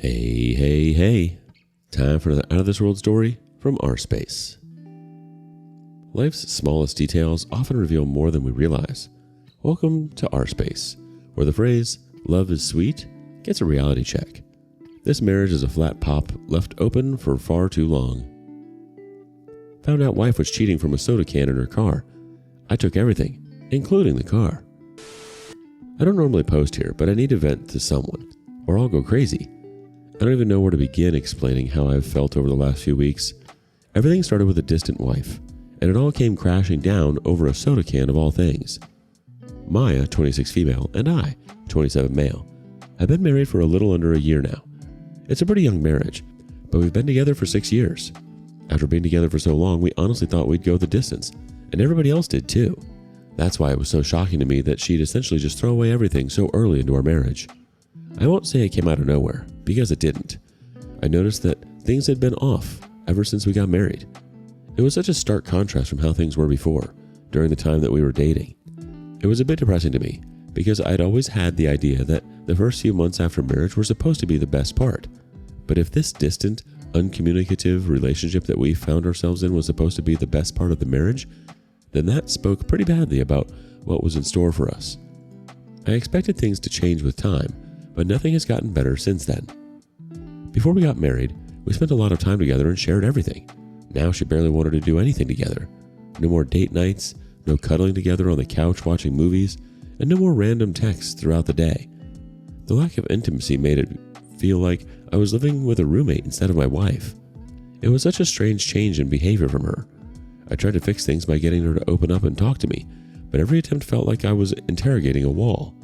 Hey, hey, hey. Time for another out-of-this-world story from rSpace. Life's smallest details often reveal more than we realize. Welcome to rSpace, where the phrase, love is sweet, gets a reality check. This marriage is a flat pop left open for far too long. Found out wife was cheating from a soda can in her car. I took everything, including the car. I don't normally post here, but I need to vent to someone, or I'll go crazy. I don't even know where to begin explaining how I've felt over the last few weeks. Everything started with a distant wife, and it all came crashing down over a soda can of all things. Maya, 26 female, and I, 27 male, have been married for a little under a year now. It's a pretty young marriage, but we've been together for 6 years. After being together for so long, we honestly thought we'd go the distance, and everybody else did too. That's why it was so shocking to me that she'd essentially just throw away everything so early into our marriage. I won't say it came out of nowhere, because it didn't. I noticed that things had been off ever since we got married. It was such a stark contrast from how things were before, during the time that we were dating. It was a bit depressing to me, because I'd always had the idea that the first few months after marriage were supposed to be the best part. But if this distant, uncommunicative relationship that we found ourselves in was supposed to be the best part of the marriage, then that spoke pretty badly about what was in store for us. I expected things to change with time, but nothing has gotten better since then. Before we got married, we spent a lot of time together and shared everything. Now she barely wanted to do anything together. No more date nights, no cuddling together on the couch watching movies, and no more random texts throughout the day. The lack of intimacy made it feel like I was living with a roommate instead of my wife. It was such a strange change in behavior from her. I tried to fix things by getting her to open up and talk to me, but every attempt felt like I was interrogating a wall.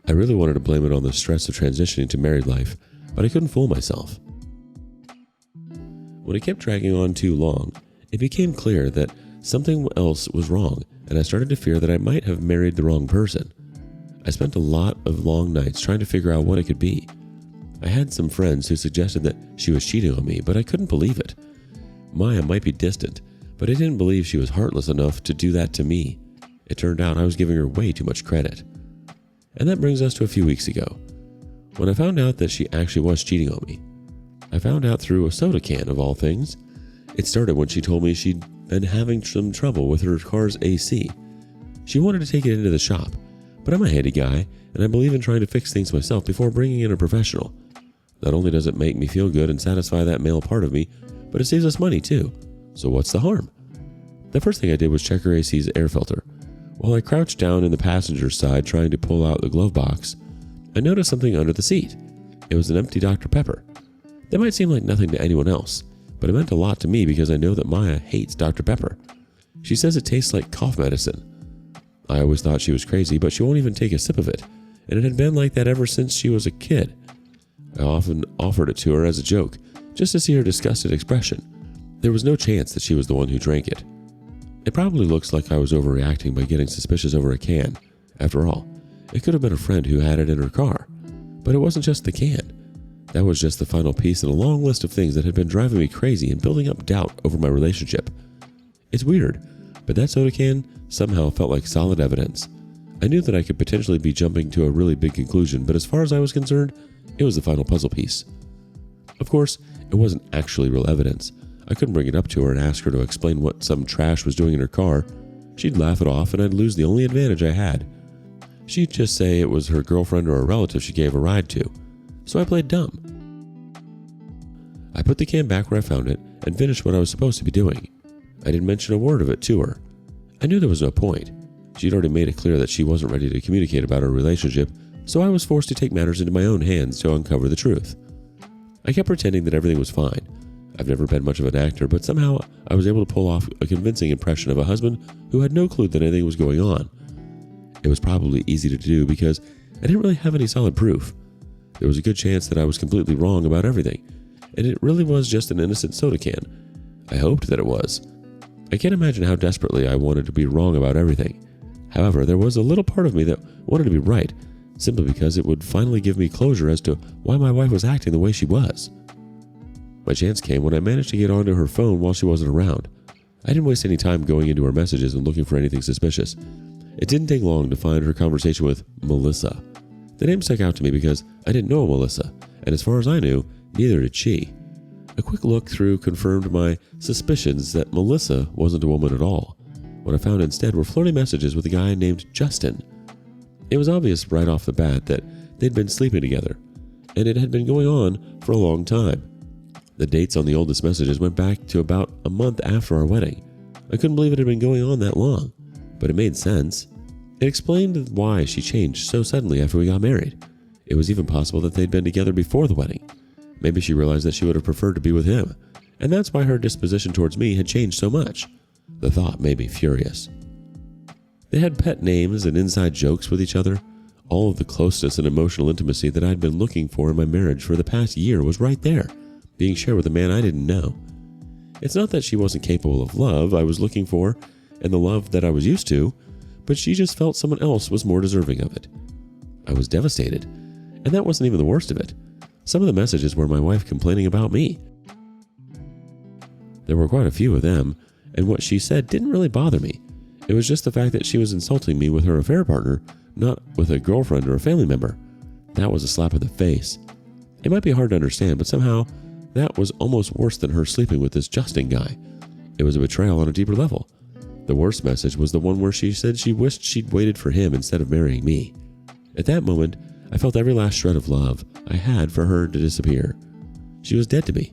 I really wanted to blame it on the stress of transitioning to married life, but I couldn't fool myself. When it kept dragging on too long, it became clear that something else was wrong, and I started to fear that I might have married the wrong person. I spent a lot of long nights trying to figure out what it could be. I had some friends who suggested that she was cheating on me, but I couldn't believe it. Maya might be distant, but I didn't believe she was heartless enough to do that to me. It turned out I was giving her way too much credit. And that brings us to a few weeks ago, when I found out that she actually was cheating on me. I found out through a soda can of all things. It started when she told me she'd been having some trouble with her car's AC. She wanted to take it into the shop, but I'm a handy guy, and I believe in trying to fix things myself before bringing in a professional. Not only does it make me feel good and satisfy that male part of me, but it saves us money too. So what's the harm? The first thing I did was check her AC's air filter. While I crouched down in the passenger side trying to pull out the glove box, I noticed something under the seat. It was an empty Dr. Pepper. That might seem like nothing to anyone else, but it meant a lot to me because I know that Maya hates Dr. Pepper. She says it tastes like cough medicine. I always thought she was crazy, but she won't even take a sip of it, and it had been like that ever since she was a kid. I often offered it to her as a joke, just to see her disgusted expression. There was no chance that she was the one who drank it. It probably looks like I was overreacting by getting suspicious over a can. After all, it could have been a friend who had it in her car. But it wasn't just the can. That was just the final piece in a long list of things that had been driving me crazy and building up doubt over my relationship. It's weird, but that soda can somehow felt like solid evidence. I knew that I could potentially be jumping to a really big conclusion, but as far as I was concerned, it was the final puzzle piece. Of course, it wasn't actually real evidence. I couldn't bring it up to her and ask her to explain what some trash was doing in her car. She'd laugh it off and I'd lose the only advantage I had. She'd just say it was her girlfriend or a relative she gave a ride to. So I played dumb. I put the can back where I found it and finished what I was supposed to be doing. I didn't mention a word of it to her. I knew there was no point. She'd already made it clear that she wasn't ready to communicate about our relationship, so I was forced to take matters into my own hands to uncover the truth. I kept pretending that everything was fine. I've never been much of an actor, but somehow I was able to pull off a convincing impression of a husband who had no clue that anything was going on. It was probably easy to do because I didn't really have any solid proof. There was a good chance that I was completely wrong about everything, and it really was just an innocent soda can. I hoped that it was. I can't imagine how desperately I wanted to be wrong about everything. However, there was a little part of me that wanted to be right, simply because it would finally give me closure as to why my wife was acting the way she was. My chance came when I managed to get onto her phone while she wasn't around. I didn't waste any time going into her messages and looking for anything suspicious. It didn't take long to find her conversation with Melissa. The name stuck out to me because I didn't know Melissa, and as far as I knew, neither did she. A quick look through confirmed my suspicions that Melissa wasn't a woman at all. What I found instead were flirty messages with a guy named Justin. It was obvious right off the bat that they'd been sleeping together, and it had been going on for a long time. The dates on the oldest messages went back to about a month after our wedding. I couldn't believe it had been going on that long, but it made sense. It explained why she changed so suddenly after we got married. It was even possible that they'd been together before the wedding. Maybe she realized that she would have preferred to be with him, and that's why her disposition towards me had changed so much. The thought made me furious. They had pet names and inside jokes with each other. All of the closeness and emotional intimacy that I'd been looking for in my marriage for the past year was right there, being shared with a man I didn't know. It's not that she wasn't capable of love I was looking for and the love that I was used to, but she just felt someone else was more deserving of it. I was devastated, and that wasn't even the worst of it. Some of the messages were my wife complaining about me. There were quite a few of them, and what she said didn't really bother me. It was just the fact that she was insulting me with her affair partner, not with a girlfriend or a family member. That was a slap in the face. It might be hard to understand, but somehow that was almost worse than her sleeping with this Justin guy. It was a betrayal on a deeper level. The worst message was the one where she said she wished she'd waited for him instead of marrying me. At that moment, I felt every last shred of love I had for her to disappear. She was dead to me.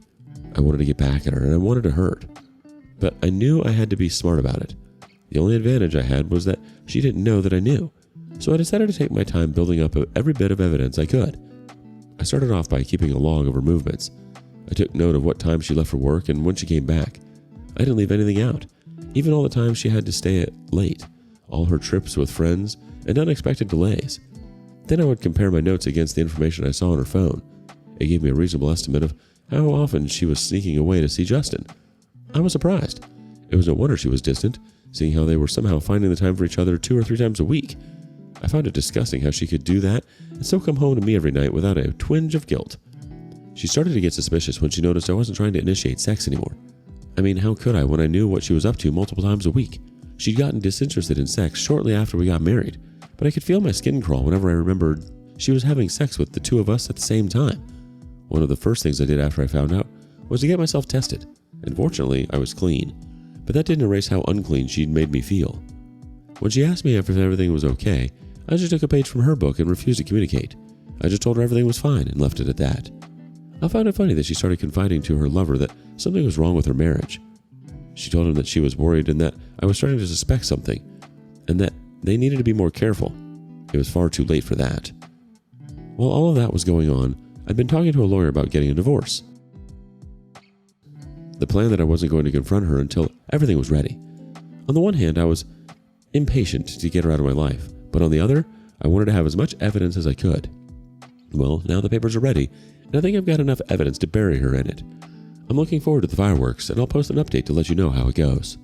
I wanted to get back at her, and I wanted to hurt. But I knew I had to be smart about it. The only advantage I had was that she didn't know that I knew. So I decided to take my time building up every bit of evidence I could. I started off by keeping a log of her movements. I took note of what time she left for work and when she came back. I didn't leave anything out, even all the times she had to stay late, all her trips with friends, and unexpected delays. Then I would compare my notes against the information I saw on her phone. It gave me a reasonable estimate of how often she was sneaking away to see Justin. I was surprised. It was no wonder she was distant, seeing how they were somehow finding the time for each other 2 or 3 times a week. I found it disgusting how she could do that and still come home to me every night without a twinge of guilt. She started to get suspicious when she noticed I wasn't trying to initiate sex anymore. I mean, how could I when I knew what she was up to multiple times a week? She'd gotten disinterested in sex shortly after we got married, but I could feel my skin crawl whenever I remembered she was having sex with the 2 of us at the same time. One of the first things I did after I found out was to get myself tested, and fortunately I was clean, but that didn't erase how unclean she'd made me feel. When she asked me if everything was okay, I just took a page from her book and refused to communicate. I just told her everything was fine and left it at that. I found it funny that she started confiding to her lover that something was wrong with her marriage. She told him that she was worried and that I was starting to suspect something, and that they needed to be more careful. It was far too late for that. While all of that was going on, I'd been talking to a lawyer about getting a divorce. The plan that I wasn't going to confront her until everything was ready. On the one hand, I was impatient to get her out of my life, but on the other, I wanted to have as much evidence as I could. Well, now the papers are ready, and I think I've got enough evidence to bury her in it. I'm looking forward to the fireworks, and I'll post an update to let you know how it goes.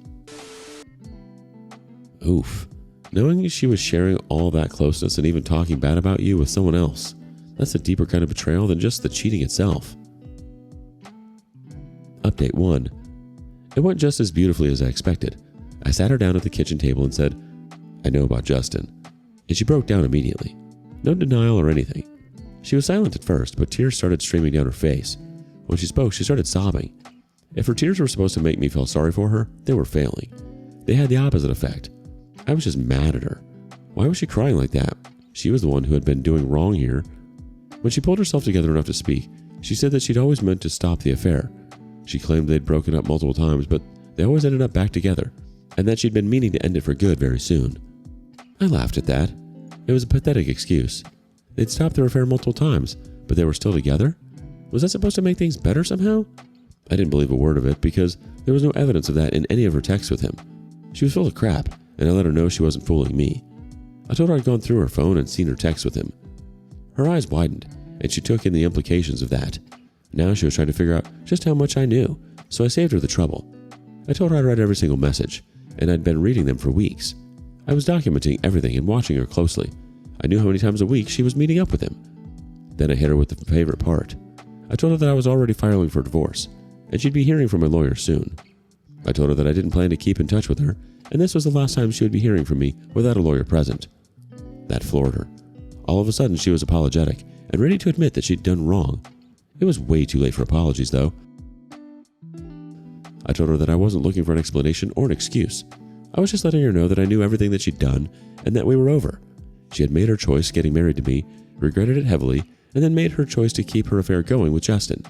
Oof. Knowing she was sharing all that closeness and even talking bad about you with someone else, that's a deeper kind of betrayal than just the cheating itself. Update 1. It went just as beautifully as I expected. I sat her down at the kitchen table and said, "I know about Justin." And she broke down immediately. No denial or anything. She was silent at first, but tears started streaming down her face. When she spoke, she started sobbing. If her tears were supposed to make me feel sorry for her, they were failing. They had the opposite effect. I was just mad at her. Why was she crying like that? She was the one who had been doing wrong here. When she pulled herself together enough to speak, she said that she'd always meant to stop the affair. She claimed they'd broken up multiple times, but they always ended up back together, and that she'd been meaning to end it for good very soon. I laughed at that. It was a pathetic excuse. They'd stopped their affair multiple times, but they were still together? Was that supposed to make things better somehow? I didn't believe a word of it because there was no evidence of that in any of her texts with him. She was full of crap, and I let her know she wasn't fooling me. I told her I'd gone through her phone and seen her texts with him. Her eyes widened, and she took in the implications of that. Now she was trying to figure out just how much I knew, so I saved her the trouble. I told her I'd read every single message, and I'd been reading them for weeks. I was documenting everything and watching her closely. I knew how many times a week she was meeting up with him. Then I hit her with the favorite part. I told her that I was already filing for divorce, and she'd be hearing from my lawyer soon. I told her that I didn't plan to keep in touch with her, and this was the last time she would be hearing from me without a lawyer present. That floored her. All of a sudden, she was apologetic and ready to admit that she'd done wrong. It was way too late for apologies, though. I told her that I wasn't looking for an explanation or an excuse. I was just letting her know that I knew everything that she'd done and that we were over. She had made her choice getting married to me, regretted it heavily, and then made her choice to keep her affair going with Justin.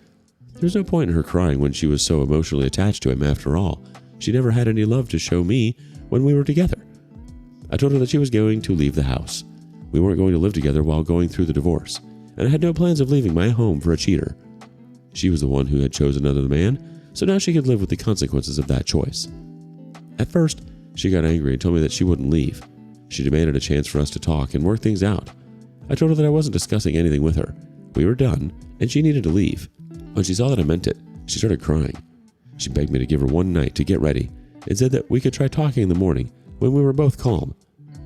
There was no point in her crying when she was so emotionally attached to him after all. She never had any love to show me when we were together. I told her that she was going to leave the house. We weren't going to live together while going through the divorce, and I had no plans of leaving my home for a cheater. She was the one who had chosen another man, so now she could live with the consequences of that choice. At first, she got angry and told me that she wouldn't leave. She demanded a chance for us to talk and work things out. I told her that I wasn't discussing anything with her. We were done, and she needed to leave. When she saw that I meant it, she started crying. She begged me to give her one night to get ready and said that we could try talking in the morning when we were both calm.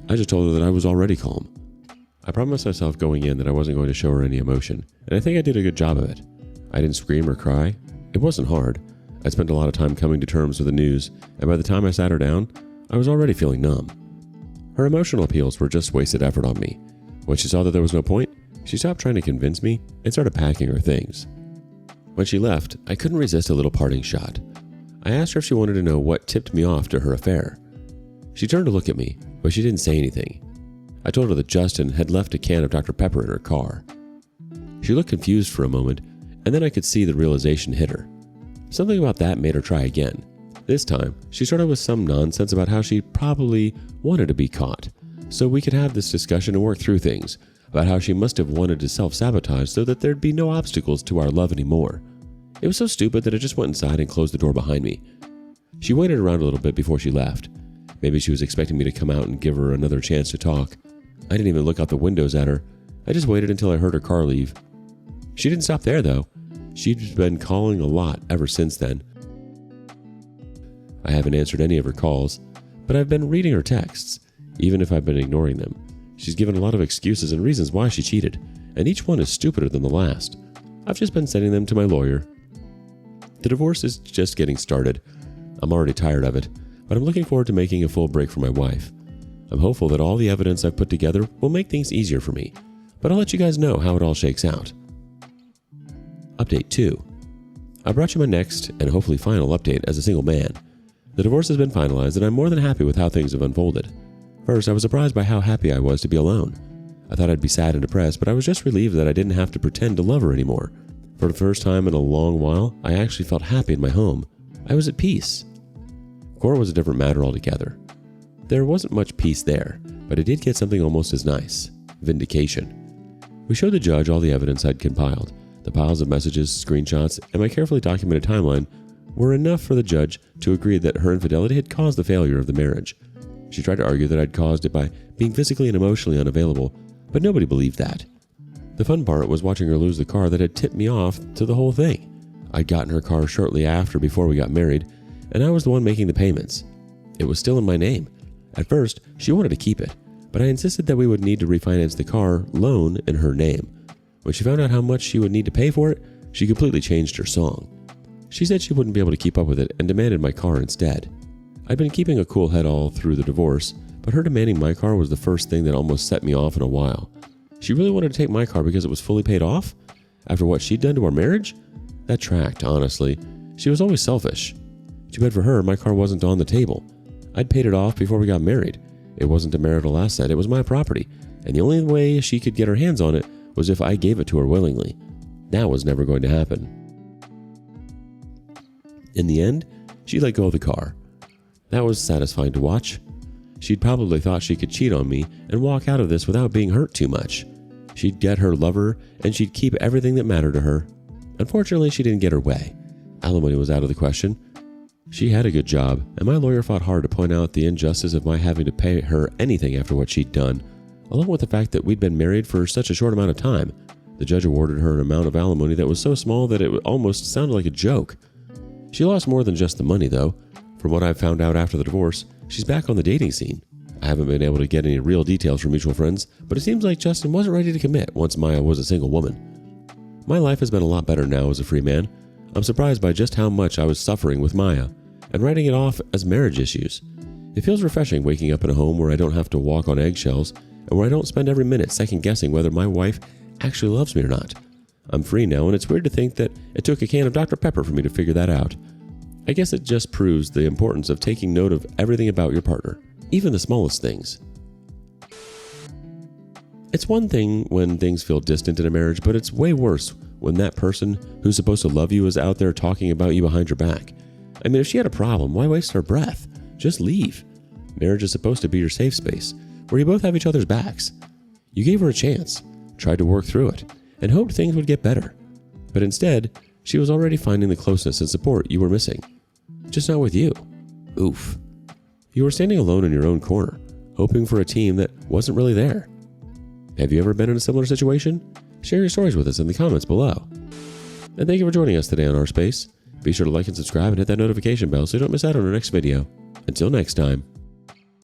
I just told her that I was already calm. I promised myself going in that I wasn't going to show her any emotion, and I think I did a good job of it. I didn't scream or cry. It wasn't hard. I spent a lot of time coming to terms with the news, and by the time I sat her down, I was already feeling numb. Her emotional appeals were just wasted effort on me. When she saw that there was no point, she stopped trying to convince me and started packing her things. When she left, I couldn't resist a little parting shot. I asked her if she wanted to know what tipped me off to her affair. She turned to look at me, but she didn't say anything. I told her that Justin had left a can of Dr. Pepper in her car. She looked confused for a moment, and then I could see the realization hit her. Something about that made her try again. This time, she started with some nonsense about how she probably wanted to be caught, so we could have this discussion and work through things, about how she must have wanted to self-sabotage so that there'd be no obstacles to our love anymore. It was so stupid that I just went inside and closed the door behind me. She waited around a little bit before she left. Maybe she was expecting me to come out and give her another chance to talk. I didn't even look out the windows at her. I just waited until I heard her car leave. She didn't stop there, though. She'd been calling a lot ever since then. I haven't answered any of her calls, but I've been reading her texts, even if I've been ignoring them. She's given a lot of excuses and reasons why she cheated, and each one is stupider than the last. I've just been sending them to my lawyer. The divorce is just getting started. I'm already tired of it, but I'm looking forward to making a full break for my wife. I'm hopeful that all the evidence I've put together will make things easier for me, but I'll let you guys know how it all shakes out. Update 2. I brought you my next and hopefully final update as a single man. The divorce has been finalized and I'm more than happy with how things have unfolded. First, I was surprised by how happy I was to be alone. I thought I'd be sad and depressed, but I was just relieved that I didn't have to pretend to love her anymore. For the first time in a long while, I actually felt happy in my home. I was at peace. Court was a different matter altogether. There wasn't much peace there, but I did get something almost as nice: vindication. We showed the judge all the evidence I'd compiled. The piles of messages, screenshots, and my carefully documented timeline were enough for the judge to agree that her infidelity had caused the failure of the marriage. She tried to argue that I'd caused it by being physically and emotionally unavailable, but nobody believed that. The fun part was watching her lose the car that had tipped me off to the whole thing. I'd gotten her car shortly after before we got married, and I was the one making the payments. It was still in my name. At first, she wanted to keep it, but I insisted that we would need to refinance the car loan in her name. When she found out how much she would need to pay for it, she completely changed her song. She said she wouldn't be able to keep up with it and demanded my car instead. I'd been keeping a cool head all through the divorce, but her demanding my car was the first thing that almost set me off in a while. She really wanted to take my car because it was fully paid off? After what she'd done to our marriage? That tracked, honestly. She was always selfish. Too bad for her, my car wasn't on the table. I'd paid it off before we got married. It wasn't a marital asset, it was my property, and the only way she could get her hands on it was if I gave it to her willingly. That was never going to happen. In the end, she let go of the car. That was satisfying to watch. She'd probably thought she could cheat on me and walk out of this without being hurt too much. She'd get her lover, and she'd keep everything that mattered to her. Unfortunately, she didn't get her way. Alimony was out of the question. She had a good job, and my lawyer fought hard to point out the injustice of my having to pay her anything after what she'd done, along with the fact that we'd been married for such a short amount of time. The judge awarded her an amount of alimony that was so small that it almost sounded like a joke. She lost more than just the money, though. From what I've found out after the divorce, she's back on the dating scene. I haven't been able to get any real details from mutual friends, but it seems like Justin wasn't ready to commit once Maya was a single woman. My life has been a lot better now as a free man. I'm surprised by just how much I was suffering with Maya, and writing it off as marriage issues. It feels refreshing waking up in a home where I don't have to walk on eggshells, and where I don't spend every minute second-guessing whether my wife actually loves me or not. I'm free now, and it's weird to think that it took a can of Dr. Pepper for me to figure that out. I guess it just proves the importance of taking note of everything about your partner, even the smallest things. It's one thing when things feel distant in a marriage, but it's way worse when that person who's supposed to love you is out there talking about you behind your back. I mean, if she had a problem, why waste her breath? Just leave. Marriage is supposed to be your safe space, where you both have each other's backs. You gave her a chance, tried to work through it, and hoped things would get better. But instead, she was already finding the closeness and support you were missing. Just not with you. Oof. You were standing alone in your own corner, hoping for a team that wasn't really there. Have you ever been in a similar situation? Share your stories with us in the comments below. And thank you for joining us today on rSpace. Be sure to like and subscribe and hit that notification bell so you don't miss out on our next video. Until next time.